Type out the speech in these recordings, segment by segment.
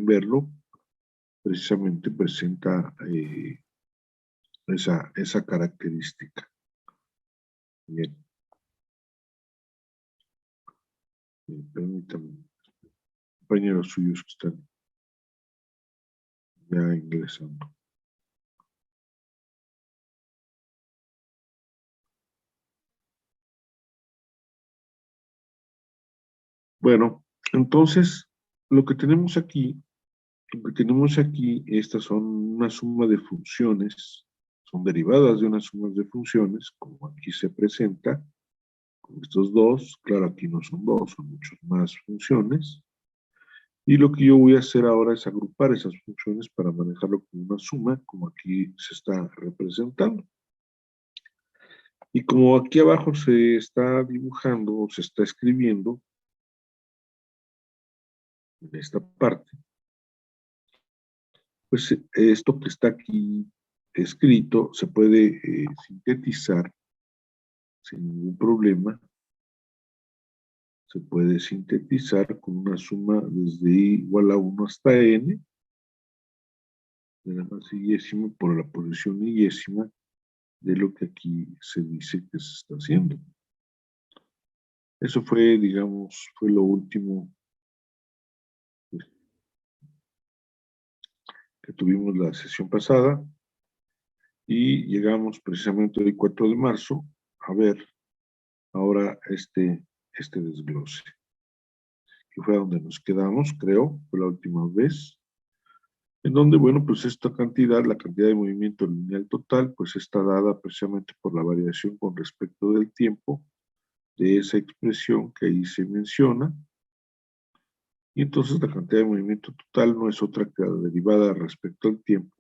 verlo, precisamente presenta esa característica. Bien. Permítanme, compañeros suyos que están ya ingresando. Bueno, entonces, lo que tenemos aquí, estas son una suma de funciones, son derivadas de unas sumas de funciones, como aquí se presenta, con estos dos, claro, aquí no son dos, son muchas más funciones, y lo que yo voy a hacer ahora es agrupar esas funciones para manejarlo como una suma, como aquí se está representando. Y como aquí abajo se está dibujando o se está escribiendo, en esta parte, pues esto que está aquí escrito se puede sintetizar sin ningún problema. Se puede sintetizar con una suma desde i igual a 1 hasta n, de la masa yésima por la posición yésima de lo que aquí se dice que se está haciendo. Eso fue, digamos, fue lo último que tuvimos la sesión pasada. Y llegamos precisamente hoy 4 de marzo a ver ahora este desglose, que fue donde nos quedamos, creo, fue la última vez, en donde, bueno, pues esta cantidad, la cantidad de movimiento lineal total, pues está dada precisamente por la variación con respecto del tiempo de esa expresión que ahí se menciona, y entonces la cantidad de movimiento total no es otra que la derivada respecto al tiempo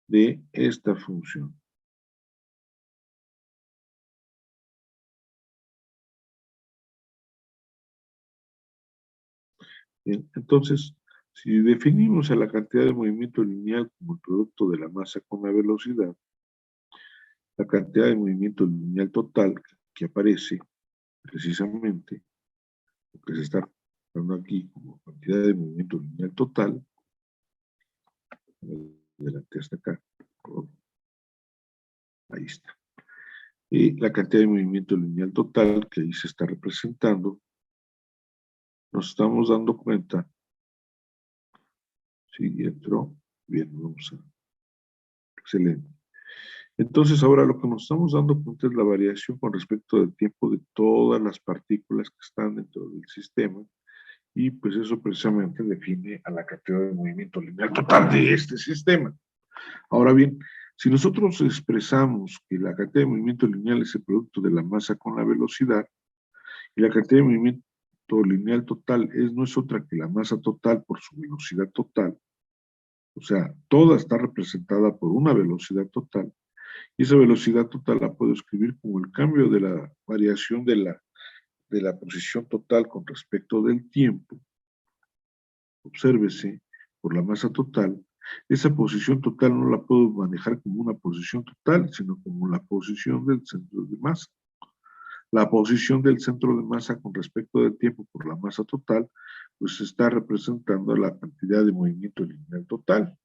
de esta función. Bien, entonces, si definimos a la cantidad de movimiento lineal como el producto de la masa con la velocidad, la cantidad de movimiento lineal total que aparece precisamente, lo que se está dando aquí como cantidad de movimiento lineal total, delante hasta acá, ahí está. Y la cantidad de movimiento lineal total que ahí se está representando, nos estamos dando cuenta, sí, entró, bien, vamos a, excelente. Entonces, ahora lo que nos estamos dando cuenta es la variación con respecto del tiempo de todas las partículas que están dentro del sistema, y pues eso precisamente define a la cantidad de movimiento lineal total de este sistema. Ahora bien, si nosotros expresamos que la cantidad de movimiento lineal es el producto de la masa con la velocidad, y la cantidad de movimiento lineal total no es otra que la masa total por su velocidad total, o sea, toda está representada por una velocidad total, y esa velocidad total la puedo escribir como el cambio de la variación de la posición total con respecto del tiempo. Obsérvese, por la masa total, esa posición total no la puedo manejar como una posición total, sino como la posición del centro de masa. La posición del centro de masa con respecto del tiempo por la masa total, pues está representando la cantidad de movimiento lineal total.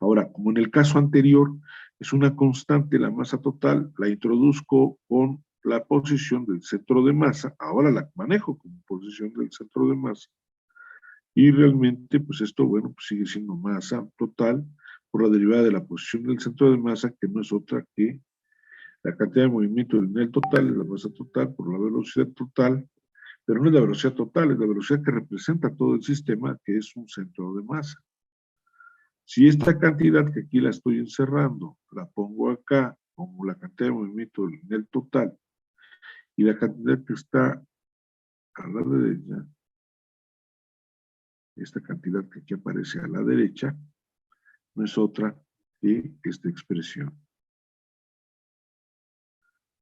Ahora, como en el caso anterior, es una constante la masa total, la introduzco con la posición del centro de masa, ahora la manejo como posición del centro de masa, y realmente, pues esto, bueno, pues sigue siendo masa total por la derivada de la posición del centro de masa, que no es otra que la cantidad de movimiento lineal total, es la masa total por la velocidad total, pero no es la velocidad total, es la velocidad que representa todo el sistema, que es un centro de masa. Si esta cantidad que aquí la estoy encerrando, la pongo acá como la cantidad de movimiento lineal total, y la cantidad que está a la derecha, esta cantidad que aquí aparece a la derecha, no es otra que esta expresión.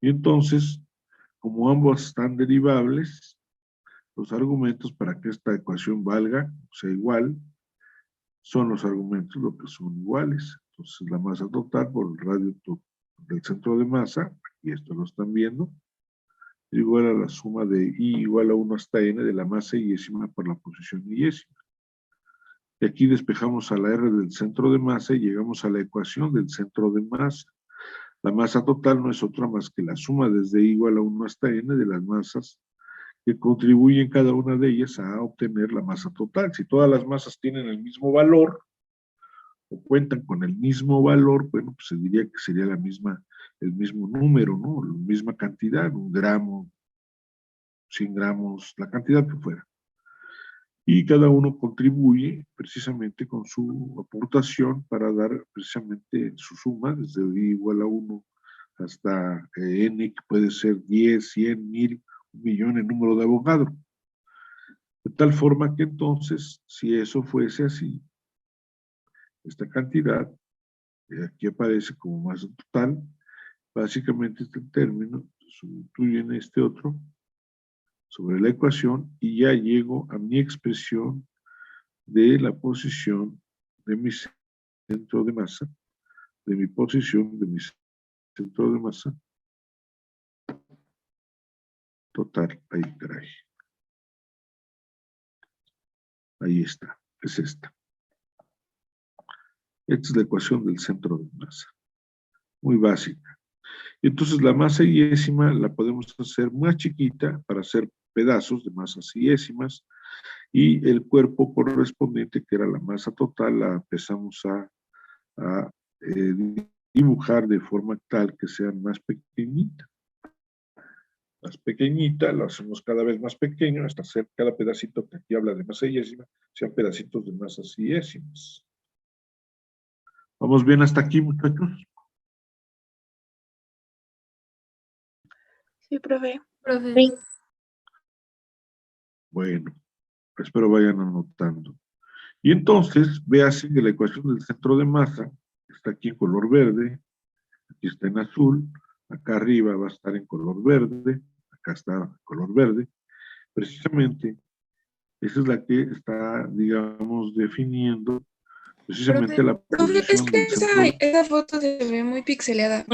Y entonces, como ambos están derivables, los argumentos para que esta ecuación valga, o sea igual, son los argumentos lo que son iguales. Entonces, la masa total por el radio del centro de masa, y esto lo están viendo, igual a la suma de i igual a 1 hasta n de la masa yésima por la posición yésima. Y aquí despejamos a la R del centro de masa y llegamos a la ecuación del centro de masa. La masa total no es otra más que la suma desde I igual a 1 hasta N de las masas que contribuyen cada una de ellas a obtener la masa total. Si todas las masas tienen el mismo valor o cuentan con el mismo valor, bueno, pues se diría que sería el mismo número, ¿no? La misma cantidad, 1 gramo, 100 gramos, la cantidad que fuera. Y cada uno contribuye precisamente con su aportación para dar precisamente su suma, desde I igual a 1 hasta N, que puede ser 10, 100, 1000, 1.000.000 en número de Avogadro. De tal forma que entonces, si eso fuese así, esta cantidad, aquí aparece como masa total, básicamente este término sustituye en este otro sobre la ecuación y ya llego a mi expresión de la posición de mi centro de masa, de mi posición de mi centro de masa total. Ahí, caray. Ahí está, es esta. Esta es la ecuación del centro de masa. Muy básica. Y entonces la masa iésima la podemos hacer más chiquita para hacer pedazos de masas iésimas y el cuerpo correspondiente, que era la masa total, la empezamos a dibujar de forma tal que sea más pequeñita. Más pequeñita, la hacemos cada vez más pequeño hasta hacer cada pedacito que aquí habla de masa iésima, sean pedacitos de masas iésimas. ¿Vamos bien hasta aquí, muchachos? Sí, profe. Profe. Bueno, espero vayan anotando. Y entonces, véase que la ecuación del centro de masa está aquí en color verde, aquí está en azul, acá arriba va a estar en color verde, acá está en color verde. Precisamente, esa es la que está, digamos, definiendo precisamente la Profe, es posición que del centro. esa foto se ve muy pixeleada.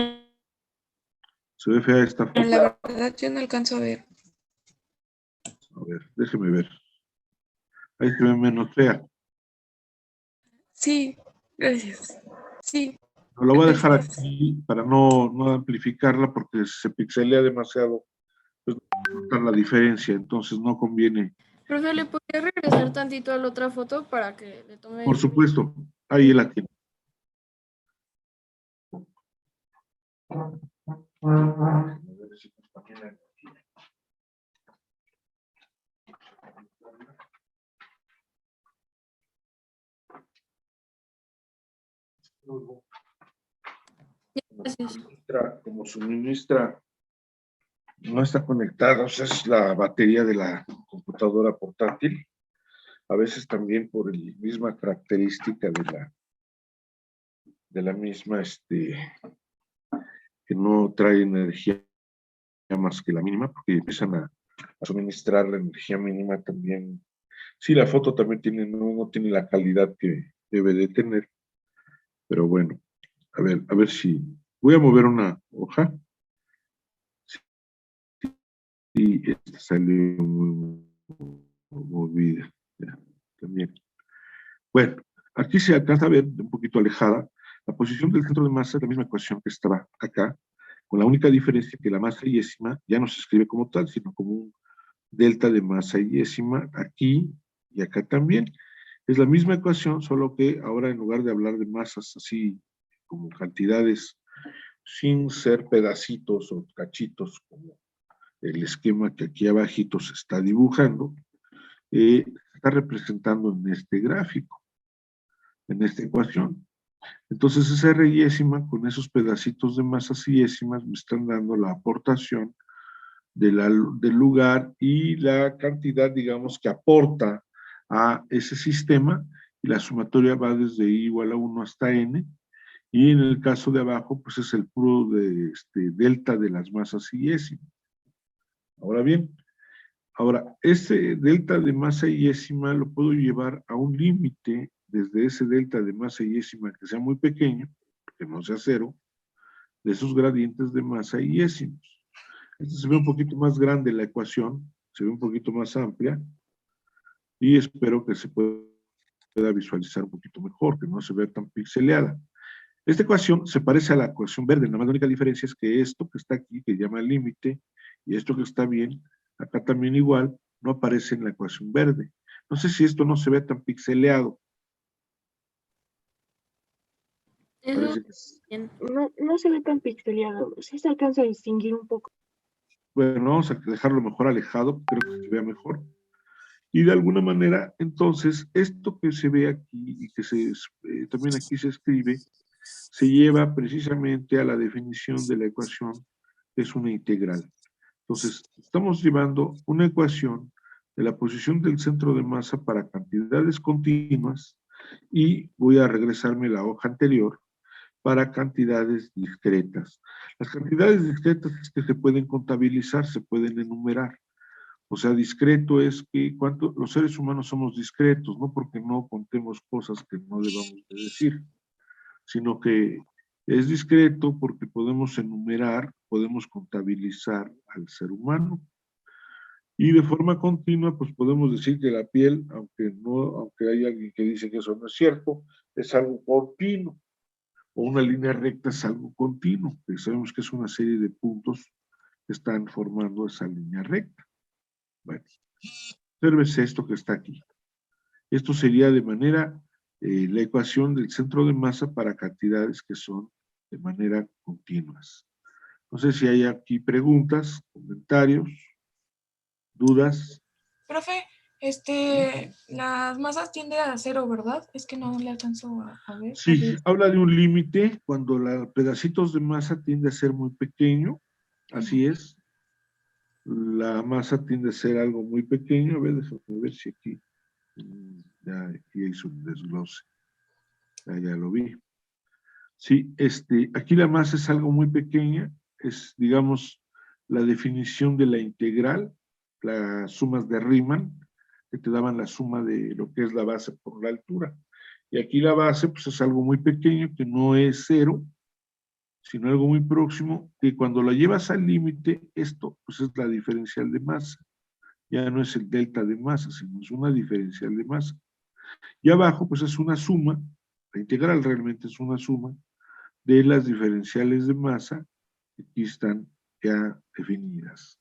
¿Se ve fea esta foto? La verdad, yo no alcanzo a ver. A ver, déjeme ver. Ahí se ve menos fea. Sí, gracias. Sí. Pero la voy a dejar aquí para no amplificarla porque se pixelea demasiado. Pues no notar la diferencia, entonces no conviene. Profe, ¿le podría regresar tantito a la otra foto para que le tome? Por supuesto, ahí la tiene. Como suministra no está conectada, o sea, es la batería de la computadora portátil, a veces también por la misma característica de la misma, que no trae energía más que la mínima, porque empiezan a suministrar la energía mínima también. Sí, la foto también no tiene la calidad que debe de tener, pero bueno, a ver si voy a mover una hoja. Y esta salió muy movida. También. Bueno, aquí se alcanza a ver, un poquito alejada, la posición del centro de masa es la misma ecuación que estaba acá, con la única diferencia que la masa iésima ya no se escribe como tal, sino como un delta de masa iésima aquí y acá también. Es la misma ecuación, solo que ahora en lugar de hablar de masas así como cantidades, sin ser pedacitos o cachitos como el esquema que aquí abajito se está dibujando, está representando en este gráfico, en esta ecuación. Entonces esa R iésima con esos pedacitos de masas iésimas me están dando la aportación del lugar y la cantidad, digamos, que aporta a ese sistema, y la sumatoria va desde I igual a 1 hasta N, y en el caso de abajo, pues es el puro de delta de las masas iésimas. Ahora bien, ese delta de masa iésima lo puedo llevar a un límite desde ese delta de masa iésima que sea muy pequeño, que no sea cero, de esos gradientes de masa iésimos. Este se ve un poquito más grande la ecuación, se ve un poquito más amplia, y espero que se pueda pueda visualizar un poquito mejor, que no se vea tan pixeleada. Esta ecuación se parece a la ecuación verde, nada más la única diferencia es que esto que está aquí, que llama límite, y esto que está bien, acá también igual, no aparece en la ecuación verde. No sé si esto no se ve tan pixeleado. Eso Parece que bien. No se ve tan pixeleado, sí se alcanza a distinguir un poco. bueno, vamos a dejarlo mejor alejado, creo que se vea mejor. Y de alguna manera, entonces, esto que se ve aquí y que también aquí se escribe, se lleva precisamente a la definición de la ecuación, que es una integral. Entonces, estamos llevando una ecuación de la posición del centro de masa para cantidades continuas y voy a regresarme a la hoja anterior para cantidades discretas. Las cantidades discretas es que se pueden contabilizar, se pueden enumerar. O sea, discreto es que los seres humanos somos discretos, no porque no contemos cosas que no debamos de decir, sino que es discreto porque podemos enumerar, podemos contabilizar al ser humano. Y de forma continua, pues podemos decir que la piel, aunque hay alguien que dice que eso no es cierto, es algo continuo, o una línea recta es algo continuo, que sabemos que es una serie de puntos que están formando esa línea recta. Bueno, obsérvese esto que está aquí. Esto sería de manera, la ecuación del centro de masa para cantidades que son de manera continuas. No sé si hay aquí preguntas, comentarios, dudas. Profe, las masas tienden a cero, ¿verdad? Es que no le alcanzo a ver. Sí, habla de un límite cuando los pedacitos de masa tiende a ser muy pequeño, así es. La masa tiende a ser algo muy pequeño. A ver, déjame ver si aquí, ya aquí hizo un desglose. Ya lo vi. Sí, aquí la masa es algo muy pequeña, es, digamos, la definición de la integral, las sumas de Riemann, que te daban la suma de lo que es la base por la altura. Y aquí la base, pues es algo muy pequeño, que no es cero, sino algo muy próximo, que cuando la llevas al límite, esto, pues es la diferencial de masa. Ya no es el delta de masa, sino es una diferencial de masa. Y abajo, pues es una suma, la integral realmente es una suma, de las diferenciales de masa que aquí están ya definidas.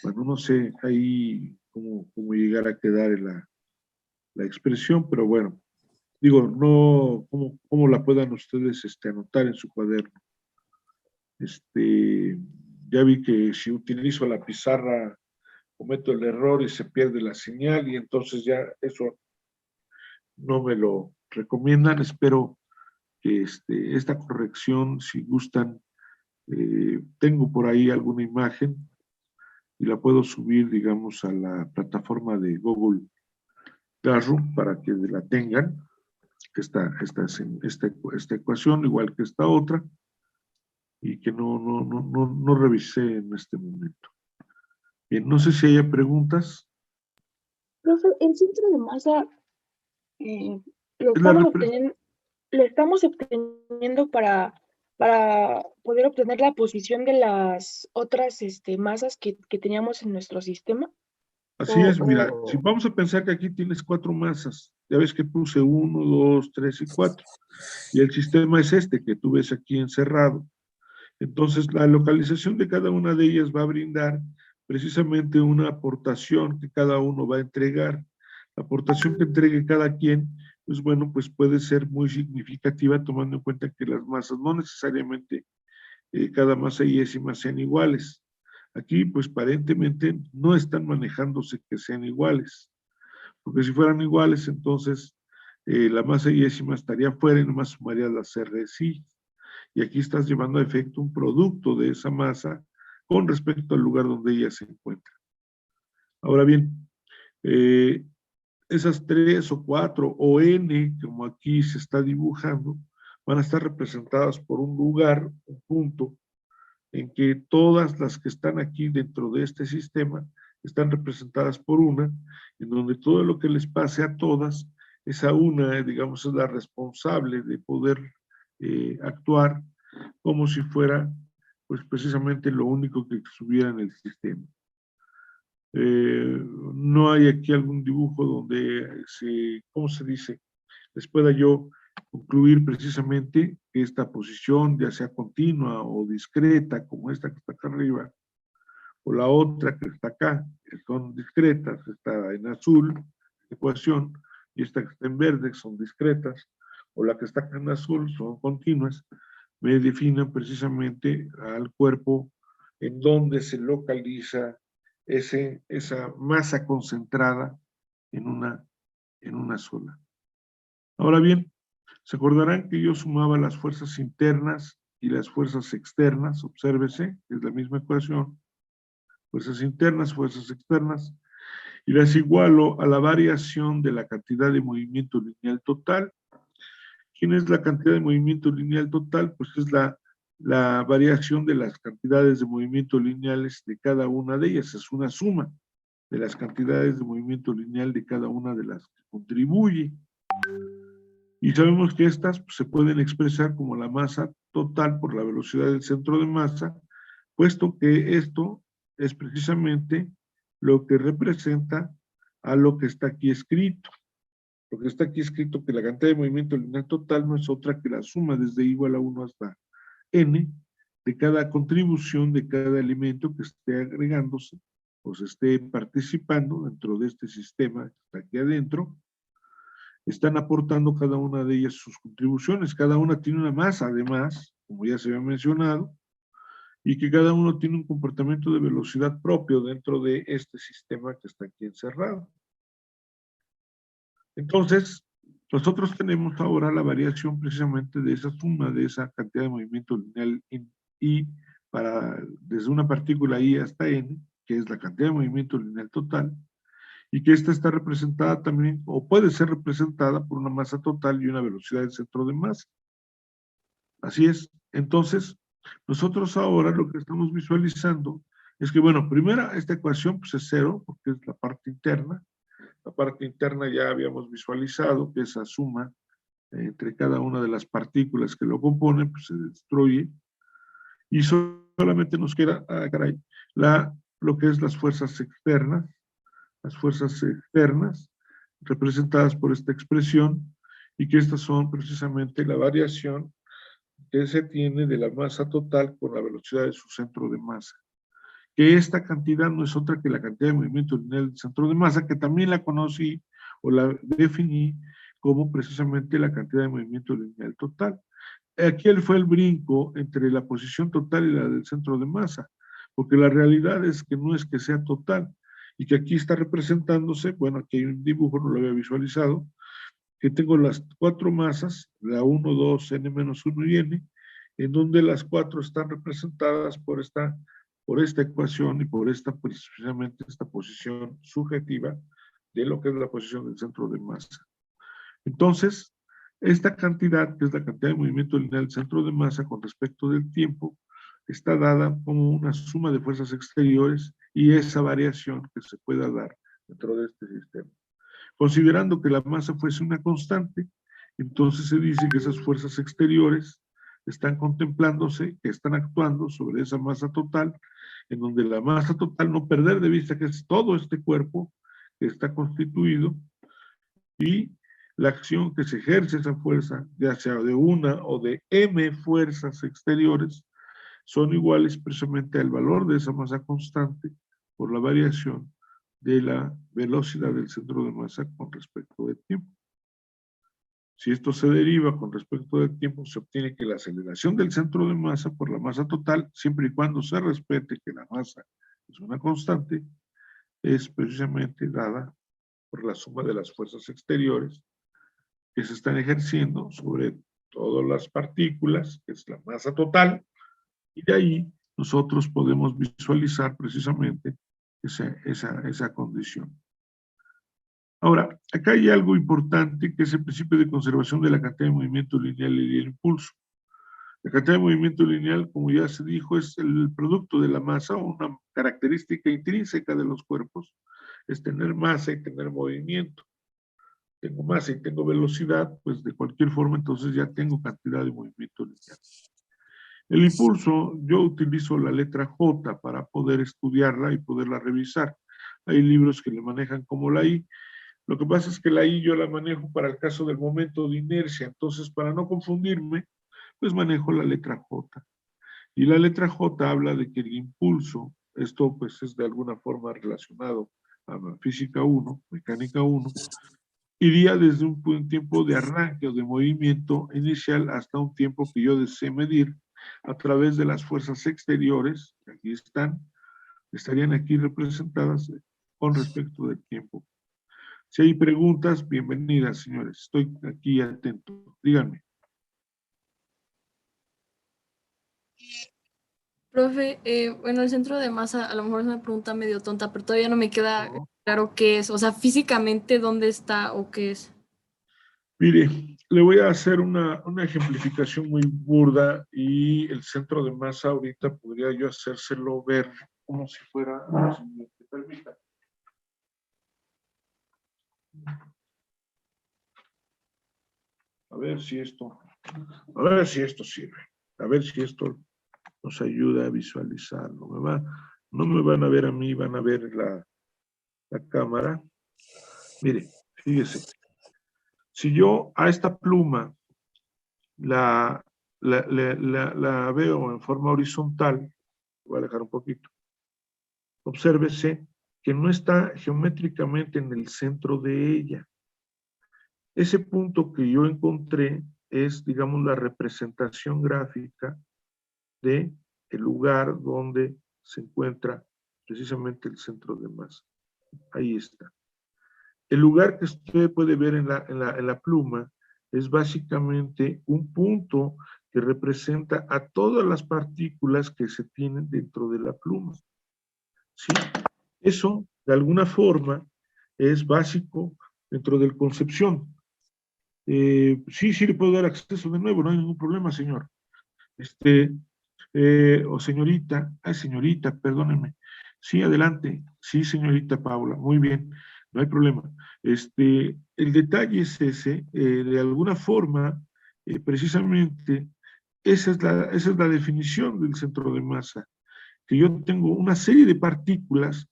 Bueno, no sé ahí cómo llegar a quedar la expresión, pero bueno, digo, no, cómo la puedan ustedes anotar en su cuaderno. Ya vi que si utilizo la pizarra cometo el error y se pierde la señal y entonces ya eso no me lo recomiendan. Espero que esta corrección, si gustan, tengo por ahí alguna imagen y la puedo subir, digamos, a la plataforma de Google Classroom para que la tengan. Esta ecuación, igual que esta otra, y que no revisé en este momento. Bien, no sé si haya preguntas. Profe, el centro de masa eh, lo Es la estamos repre- obteniendo para poder obtener la posición de las otras masas que teníamos en nuestro sistema. Así es, mira, si vamos a pensar que aquí tienes 4 masas, ya ves que puse 1, 2, 3 y 4, y el sistema es este que tú ves aquí encerrado. Entonces, la localización de cada una de ellas va a brindar precisamente una aportación que cada uno va a entregar. La aportación que entregue cada quien, pues bueno, pues puede ser muy significativa tomando en cuenta que las masas no necesariamente cada masa y décima sean iguales. Aquí, pues, aparentemente no están manejándose que sean iguales, porque si fueran iguales, entonces la masa y décima estaría fuera y nomás sumaría las RSI. Y aquí estás llevando a efecto un producto de esa masa con respecto al lugar donde ella se encuentra. Ahora bien, esas 3 o 4 o n, como aquí se está dibujando, van a estar representadas por un lugar, un punto, en que todas las que están aquí dentro de este sistema están representadas por una, en donde todo lo que les pase a todas, esa una, digamos, es la responsable de poder actuar como si fuera, pues precisamente lo único que estuviera en el sistema. No hay aquí algún dibujo donde ¿cómo se dice? Les pueda yo concluir precisamente que esta posición, ya sea continua o discreta, como esta que está acá arriba, o la otra que está acá, que son discretas, está en azul, ecuación, y esta que está en verde, son discretas, o la que está acá en azul, son continuas, me definen precisamente al cuerpo en donde se localiza esa masa concentrada en una sola. Ahora bien, se acordarán que yo sumaba las fuerzas internas y las fuerzas externas, obsérvese, es la misma ecuación, fuerzas internas, fuerzas externas, y las igualo a la variación de la cantidad de movimiento lineal total. ¿Quién es la cantidad de movimiento lineal total? Pues es la variación de las cantidades de movimiento lineales de cada una de ellas, es una suma de las cantidades de movimiento lineal de cada una de las que contribuye. Y sabemos que estas pues, se pueden expresar como la masa total por la velocidad del centro de masa, puesto que esto es precisamente lo que representa a lo que está aquí escrito. Lo que está aquí escrito que la cantidad de movimiento lineal total no es otra que la suma desde igual a 1 hasta n de cada contribución de cada elemento que esté agregándose o se esté participando dentro de este sistema que está aquí adentro. Están aportando cada una de ellas sus contribuciones, cada una tiene una masa además, como ya se había mencionado, y que cada uno tiene un comportamiento de velocidad propio dentro de este sistema que está aquí encerrado. Entonces, nosotros tenemos ahora la variación precisamente de esa suma, de esa cantidad de movimiento lineal I desde una partícula I hasta N, que es la cantidad de movimiento lineal total, y que esta está representada también, o puede ser representada por una masa total y una velocidad del centro de masa. Así es. Entonces, nosotros ahora lo que estamos visualizando es que, bueno, primero esta ecuación pues es cero, porque es la parte interna. La parte interna ya habíamos visualizado que esa suma entre cada una de las partículas que lo componen, pues se destruye. Y solamente nos queda, lo que es las fuerzas externas, representadas por esta expresión, y que estas son precisamente la variación que se tiene de la masa total con la velocidad de su centro de masa. Que esta cantidad no es otra que la cantidad de movimiento lineal del centro de masa, que también la conocí o la definí como precisamente la cantidad de movimiento lineal total. Aquí fue el brinco entre la posición total y la del centro de masa, porque la realidad es que no es que sea total, y que aquí está representándose, bueno, aquí hay un dibujo, no lo había visualizado, que tengo las 4 masas, la 1, 2, n-1 y n, en donde las 4 están representadas por esta ecuación y por precisamente esta posición subjetiva de lo que es la posición del centro de masa. Entonces, esta cantidad, que es la cantidad de movimiento lineal del centro de masa con respecto del tiempo, está dada como una suma de fuerzas exteriores y esa variación que se pueda dar dentro de este sistema. Considerando que la masa fuese una constante, entonces se dice que esas fuerzas exteriores están contemplándose, que están actuando sobre esa masa total, en donde la masa total, no perder de vista que es todo este cuerpo que está constituido, y la acción que se ejerce esa fuerza, ya sea de una o de m fuerzas exteriores, son iguales precisamente al valor de esa masa constante por la variación de la velocidad del centro de masa con respecto del tiempo. Si esto se deriva con respecto del tiempo, se obtiene que la aceleración del centro de masa por la masa total, siempre y cuando se respete que la masa es una constante, es precisamente dada por la suma de las fuerzas exteriores que se están ejerciendo sobre todas las partículas, que es la masa total, y de ahí nosotros podemos visualizar precisamente esa condición. Ahora, acá hay algo importante que es el principio de conservación de la cantidad de movimiento lineal y el impulso. La cantidad de movimiento lineal, como ya se dijo, es el producto de la masa, o una característica intrínseca de los cuerpos, es tener masa y tener movimiento. Tengo masa y tengo velocidad, pues de cualquier forma entonces ya tengo cantidad de movimiento lineal. El impulso, yo utilizo la letra J para poder estudiarla y poderla revisar. Hay libros que le manejan como la I. Lo que pasa es que la I yo la manejo para el caso del momento de inercia. Entonces, para no confundirme, pues manejo la letra J. Y la letra J habla de que el impulso, esto pues es de alguna forma relacionado a la física 1, mecánica 1, iría desde un tiempo de arranque o de movimiento inicial hasta un tiempo que yo desee medir a través de las fuerzas exteriores, que aquí están, estarían aquí representadas con respecto del tiempo. Si hay preguntas, bienvenidas, señores. Estoy aquí atento. Díganme. Profe, bueno, el centro de masa a lo mejor es una pregunta medio tonta, pero todavía no me queda No. claro qué es. O sea, físicamente, ¿dónde está o qué es? Mire, le voy a hacer una ejemplificación muy burda y el centro de masa ahorita podría yo hacérselo ver como si fuera, si me permita. A ver si esto sirve. A ver si esto nos ayuda a visualizar. No me van a ver a mí, van a ver la cámara. Mire, fíjese. Si yo a esta pluma la veo en forma horizontal, voy a alejar un poquito, obsérvese que no está geométricamente en el centro de ella. Ese punto que yo encontré es, digamos, la representación gráfica de el lugar donde se encuentra precisamente el centro de masa. Ahí está. El lugar que usted puede ver en la pluma es básicamente un punto que representa a todas las partículas que se tienen dentro de la pluma. ¿Sí? Eso, de alguna forma, es básico dentro del concepción. Sí le puedo dar acceso de nuevo, no hay ningún problema, señor. O señorita, perdónenme. Sí, adelante. Sí, señorita Paula, muy bien, no hay problema. El detalle es ese, de alguna forma, precisamente, esa es la definición del centro de masa, que yo tengo una serie de partículas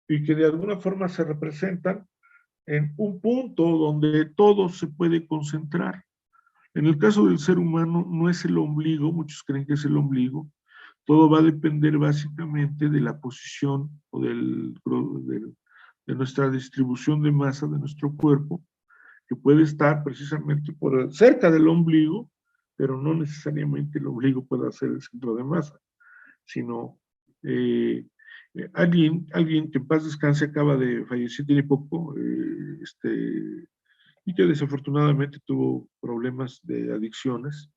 y que de alguna forma se representan en un punto donde todo se puede concentrar. En el caso del ser humano no es el ombligo, muchos creen que es el ombligo, todo va a depender básicamente de la posición o de nuestra distribución de masa de nuestro cuerpo, que puede estar precisamente cerca del ombligo, pero no necesariamente el ombligo pueda ser el centro de masa, sino alguien que en paz descanse acaba de fallecer, tiene poco, y que desafortunadamente tuvo problemas de adicciones,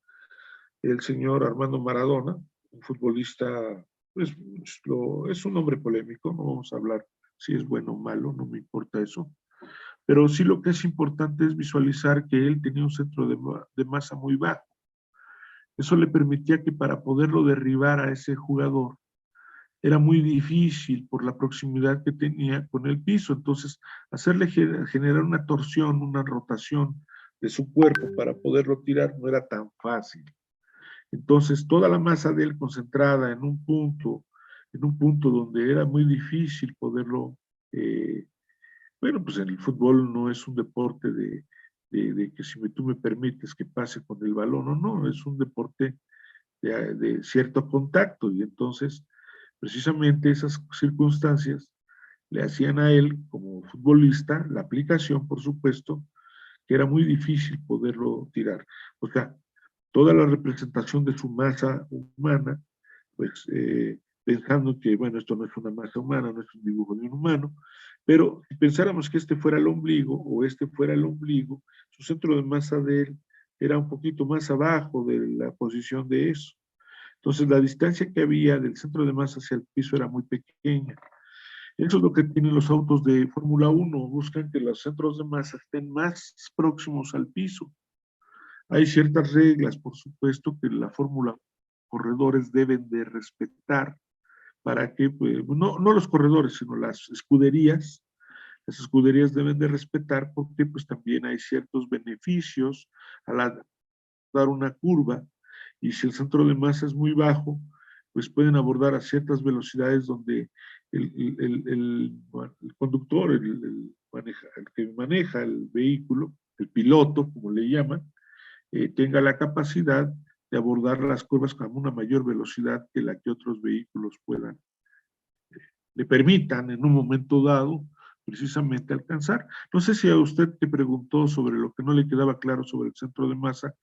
el señor Armando Maradona, un futbolista, pues es un hombre polémico, no vamos a hablar si es bueno o malo, no me importa eso, pero sí lo que es importante es visualizar que él tenía un centro de masa muy bajo. Eso le permitía que para poderlo derribar a ese jugador, era muy difícil por la proximidad que tenía con el piso. Entonces, hacerle generar una torsión, una rotación de su cuerpo para poderlo tirar no era tan fácil. Entonces, toda la masa de él concentrada en un punto donde era muy difícil poderlo, bueno, pues en el fútbol no es un deporte de que si tú me permites que pase con el balón o no, es un deporte de cierto contacto y entonces precisamente esas circunstancias le hacían a él como futbolista la aplicación, por supuesto, que era muy difícil poderlo tirar. O sea, toda la representación de su masa humana, pues pensando que, bueno, esto no es una masa humana, no es un dibujo de un humano, pero si pensáramos que este fuera el ombligo o este fuera el ombligo, su centro de masa de él era un poquito más abajo de la posición de eso. Entonces, la distancia que había del centro de masa hacia el piso era muy pequeña. Eso es lo que tienen los autos de Fórmula 1, buscan que los centros de masa estén más próximos al piso. Hay ciertas reglas, por supuesto, que la Fórmula corredores deben de respetar para que, pues, no los corredores, sino las escuderías deben de respetar porque pues también hay ciertos beneficios al dar una curva y si el centro de masa es muy bajo, pues pueden abordar a ciertas velocidades donde el conductor, el que maneja el vehículo, el piloto, como le llaman, tenga la capacidad de abordar las curvas con una mayor velocidad que la que otros vehículos puedan, le permitan en un momento dado precisamente alcanzar. No sé si a usted que preguntó sobre lo que no le quedaba claro sobre el centro de masa,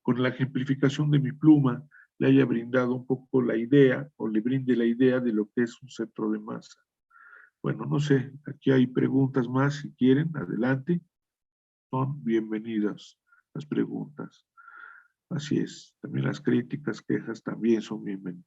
con la ejemplificación de mi pluma, le haya brindado un poco la idea, o le brinde la idea de lo que es un centro de masa. Bueno, no sé, aquí hay preguntas más, si quieren, adelante. Son bienvenidas las preguntas. Así es, también las críticas, quejas también son bienvenidas.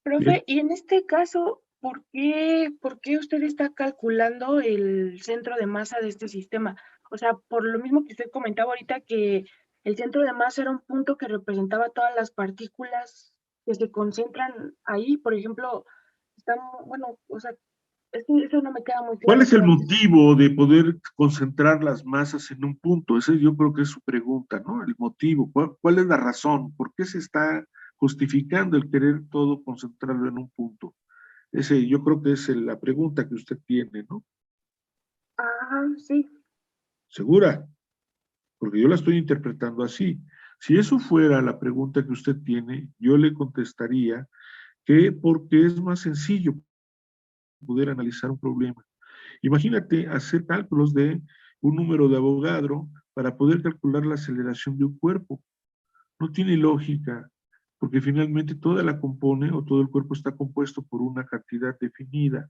Profe, Bien. y en este caso, por qué usted está calculando el centro de masa de este sistema? O sea, por lo mismo que usted comentaba ahorita, que el centro de masa era un punto que representaba todas las partículas que se concentran ahí. Por ejemplo, bueno, o sea, es que eso no me queda muy ¿Cuál claro es el todavía. motivo de poder concentrar las masas en un punto? Ese yo creo que es su pregunta, ¿no? El motivo, ¿cuál es la razón? ¿Por qué se está justificando el querer todo concentrarlo en un punto? Ese yo creo que es la pregunta que usted tiene, ¿no? Ah, sí. ¿Segura? Porque yo la estoy interpretando así. Si eso fuera la pregunta que usted tiene, yo le contestaría que porque es más sencillo poder analizar un problema. Imagínate hacer cálculos de un número de Avogadro para poder calcular la aceleración de un cuerpo. No tiene lógica, porque finalmente toda la compone o todo el cuerpo está compuesto por una cantidad definida.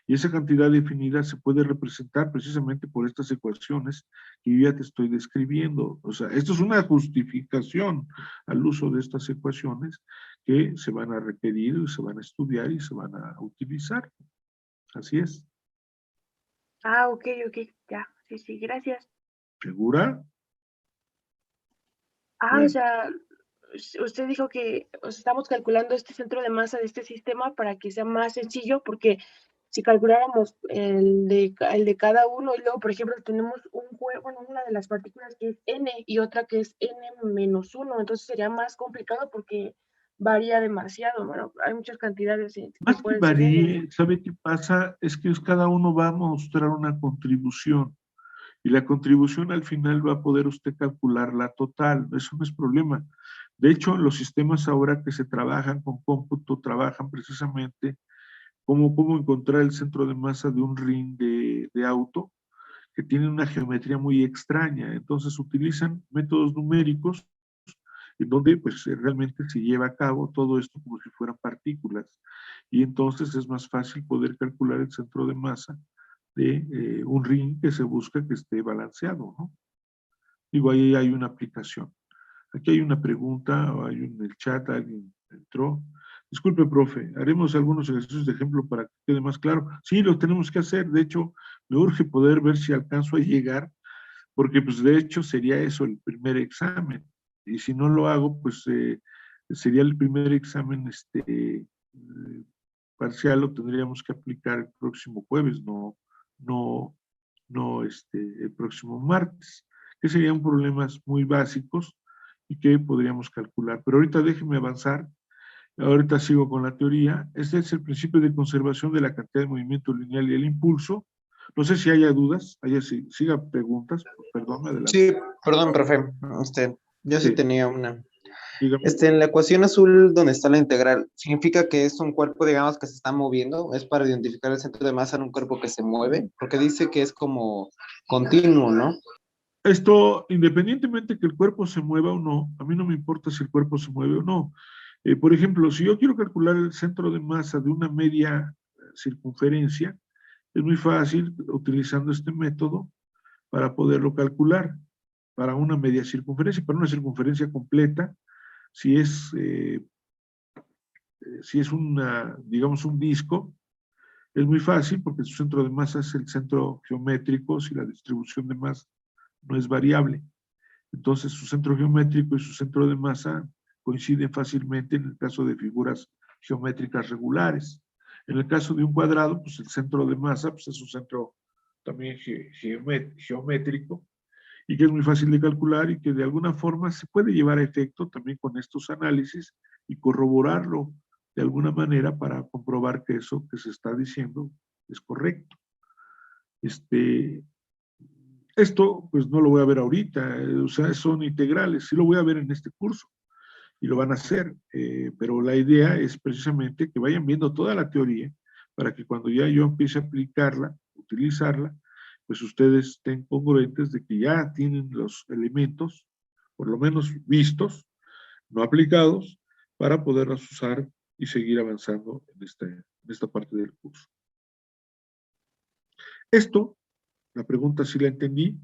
Y esa cantidad definida se puede representar precisamente por estas ecuaciones que yo ya te estoy describiendo. O sea, esto es una justificación al uso de estas ecuaciones que se van a requerir, se van a estudiar y se van a utilizar. Así es. Ah, ok, ya. Sí, sí, gracias. ¿Segura? Ah, o Bueno, sea, usted dijo que estamos calculando este centro de masa de este sistema para que sea más sencillo, porque si calculáramos el de cada uno, y luego, por ejemplo, tenemos bueno, una de las partículas que es n y otra que es n-1, entonces sería más complicado porque varía demasiado. Bueno, hay muchas cantidades que más que pueden ser n, ¿no? varíe, ¿sabe qué pasa? Es que cada uno va a mostrar una contribución. Y la contribución al final va a poder usted calcular la total, eso no es problema. De hecho, los sistemas ahora que se trabajan con cómputo trabajan precisamente cómo encontrar el centro de masa de un ring de auto que tiene una geometría muy extraña. Entonces utilizan métodos numéricos en donde pues realmente se lleva a cabo todo esto como si fueran partículas. Y entonces es más fácil poder calcular el centro de masa de un ring que se busca que esté balanceado, ¿no? Digo, ahí hay una aplicación. Aquí hay una pregunta, o hay en el chat, alguien entró. Disculpe, profe, haremos algunos ejercicios de ejemplo para que quede más claro. Sí, lo tenemos que hacer. De hecho, me urge poder ver si alcanzo a llegar, porque pues de hecho sería eso el primer examen. Y si no lo hago, pues sería el primer examen parcial, lo tendríamos que aplicar el próximo jueves, no, el próximo martes, que serían problemas muy básicos y que podríamos calcular. Pero ahorita déjenme avanzar, ahorita sigo con la teoría. Este es el principio de conservación de la cantidad de movimiento lineal y el impulso. No sé si haya dudas, siga preguntas, perdón, adelante. Sí, perdón, profe. Yo sí Sí, tenía una. dígame. En la ecuación azul donde está la integral, ¿significa que es un cuerpo, digamos, que se está moviendo? ¿Es para identificar el centro de masa en un cuerpo que se mueve? Porque dice que es como continuo, ¿no? Esto, independientemente que el cuerpo se mueva o no, a mí no me importa si el cuerpo se mueve o no. Por ejemplo, si yo quiero calcular el centro de masa de una media circunferencia, es muy fácil utilizando este método para poderlo calcular para una media circunferencia. Para una circunferencia completa, si es, digamos, un disco, es muy fácil porque su centro de masa es el centro geométrico si la distribución de masa no es variable. Entonces, su centro geométrico y su centro de masa coinciden fácilmente en el caso de figuras geométricas regulares. En el caso de un cuadrado, pues el centro de masa pues es un centro también geométrico y que es muy fácil de calcular y que de alguna forma se puede llevar a efecto también con estos análisis y corroborarlo de alguna manera para comprobar que eso que se está diciendo es correcto. Esto, pues no lo voy a ver ahorita, o sea, son integrales, sí lo voy a ver en este curso y lo van a hacer, pero la idea es precisamente que vayan viendo toda la teoría para que cuando ya yo empiece a aplicarla, utilizarla, pues ustedes estén congruentes de que ya tienen los elementos, por lo menos vistos, no aplicados, para poderlos usar y seguir avanzando en esta parte del curso. Esto, la pregunta sí la entendí,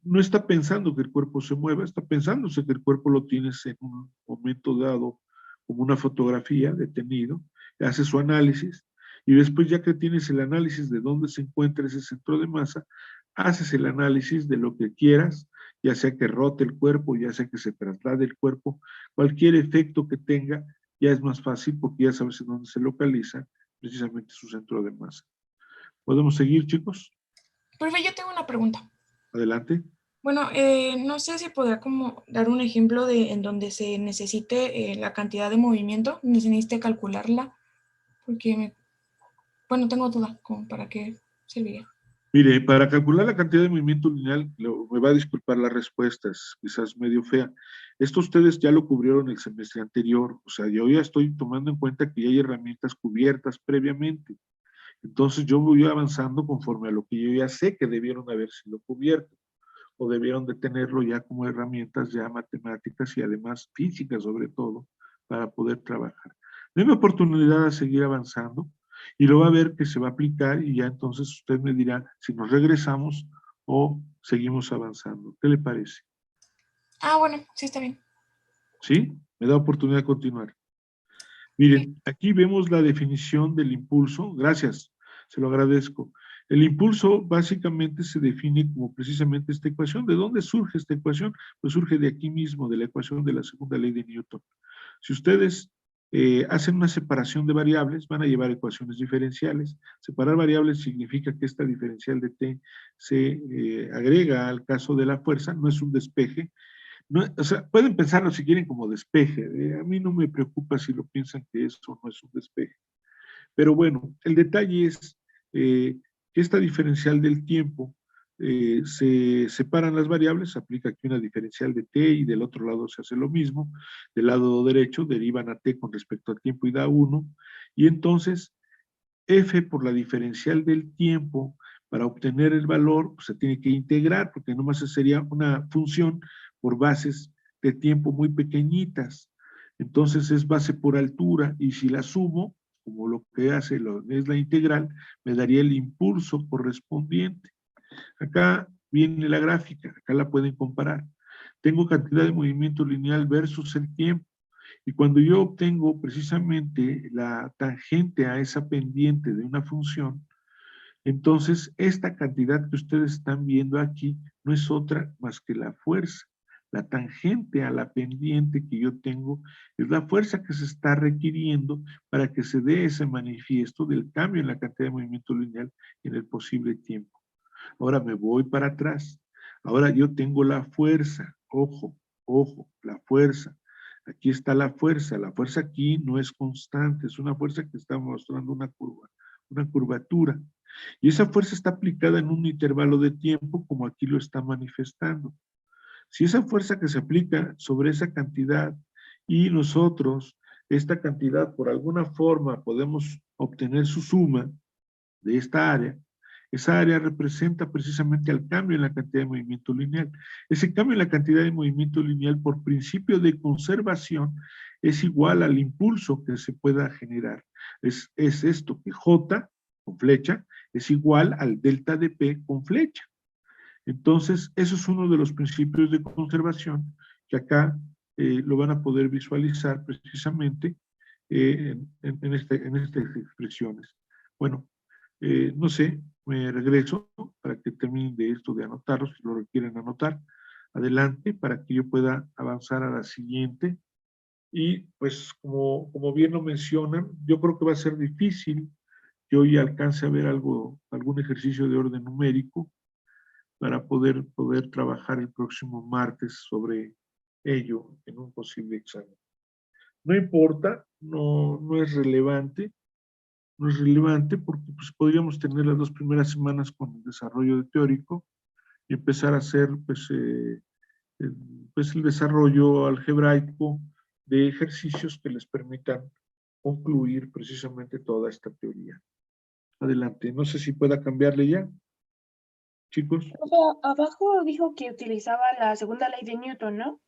no está pensando que el cuerpo se mueva, está pensándose que el cuerpo lo tienes en un momento dado como una fotografía detenido, hace su análisis y después ya que tienes el análisis de dónde se encuentra ese centro de masa, haces el análisis de lo que quieras, ya sea que rote el cuerpo, ya sea que se traslade el cuerpo, cualquier efecto que tenga, ya es más fácil porque ya sabes en dónde se localiza precisamente su centro de masa. ¿Podemos seguir, chicos? Profe, yo tengo una pregunta. Adelante. Bueno, no sé si podría como dar un ejemplo en donde se necesite la cantidad de movimiento, se necesite calcularla, porque, bueno, tengo duda, como para qué serviría. Mire, para calcular la cantidad de movimiento lineal, me va a disculpar las respuestas, quizás medio fea. Esto ustedes ya lo cubrieron el semestre anterior, o sea, yo ya estoy tomando en cuenta que ya hay herramientas cubiertas previamente. Entonces yo voy avanzando conforme a lo que yo ya sé que debieron haber sido cubiertos, o debieron de tenerlo ya como herramientas ya matemáticas y además físicas sobre todo, para poder trabajar. Denme oportunidad de seguir avanzando y lo va a ver que se va a aplicar y ya entonces usted me dirá si nos regresamos o seguimos avanzando. ¿Qué le parece? Ah, bueno, sí está bien. ¿Sí? Me da oportunidad de continuar. Sí. Miren, aquí vemos la definición del impulso. Gracias, se lo agradezco. El impulso básicamente se define como precisamente esta ecuación. ¿De dónde surge esta ecuación? Pues surge de aquí mismo, de la ecuación de la segunda ley de Newton. Si ustedes hacen una separación de variables, van a llevar ecuaciones diferenciales. Separar variables significa que esta diferencial de t se agrega al caso de la fuerza, no es un despeje. No, o sea, pueden pensarlo si quieren como despeje. A mí no me preocupa si lo piensan que eso no es un despeje. Pero bueno, el detalle es que esta diferencial del tiempo se separan las variables, se aplica aquí una diferencial de t y del otro lado se hace lo mismo. Del lado derecho derivan a t con respecto al tiempo y da 1. Y entonces f por la diferencial del tiempo, para obtener el valor, pues se tiene que integrar, porque nomás sería una función por bases de tiempo muy pequeñitas. Entonces es base por altura, y si la sumo, como lo que hace es la integral, me daría el impulso correspondiente. Acá viene la gráfica, acá la pueden comparar. Tengo cantidad de movimiento lineal versus el tiempo. Y cuando yo obtengo precisamente la tangente a esa pendiente de una función, entonces esta cantidad que ustedes están viendo aquí no es otra más que la fuerza. La tangente a la pendiente que yo tengo es la fuerza que se está requiriendo para que se dé ese manifiesto del cambio en la cantidad de movimiento lineal en el posible tiempo. Ahora me voy para atrás. Ahora yo tengo la fuerza. Ojo, ojo, la fuerza. Aquí está la fuerza. La fuerza aquí no es constante, es una fuerza que está mostrando una curva, una curvatura. Y esa fuerza está aplicada en un intervalo de tiempo como aquí lo está manifestando. Si esa fuerza que se aplica sobre esa cantidad y nosotros, esta cantidad por alguna forma podemos obtener su suma de esta área, esa área representa precisamente el cambio en la cantidad de movimiento lineal. Ese cambio en la cantidad de movimiento lineal por principio de conservación es igual al impulso que se pueda generar. Es esto, que J con flecha es igual al delta de P con flecha. Entonces, eso es uno de los principios de conservación que acá lo van a poder visualizar precisamente en estas expresiones. Bueno, no sé, me regreso para que terminen de esto de anotarlo, si lo requieren anotar. Adelante, para que yo pueda avanzar a la siguiente. Y pues, como bien lo mencionan, yo creo que va a ser difícil que hoy alcance a ver algún ejercicio de orden numérico para poder trabajar el próximo martes sobre ello en un posible examen. No importa, no es relevante. No es relevante porque pues, podríamos tener las 2 primeras semanas con el desarrollo de teórico y empezar a hacer pues el desarrollo algebraico de ejercicios que les permitan concluir precisamente toda esta teoría. Adelante, no sé si pueda cambiarle ya, chicos. O sea, abajo dijo que utilizaba la segunda ley de Newton, ¿no?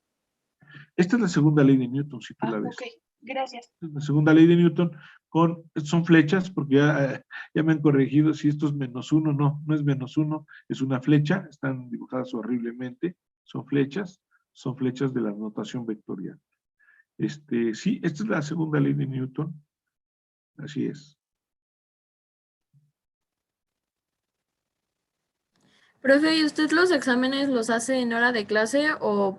Esta es la segunda ley de Newton, si tú la ves. Ok, gracias. Esta es la segunda ley de Newton son flechas, porque ya me han corregido si esto es -1, no es -1, es una flecha, están dibujadas horriblemente, son flechas de la notación vectorial. Sí, esta es la segunda ley de Newton, así es. Profe, ¿y usted los exámenes los hace en hora de clase o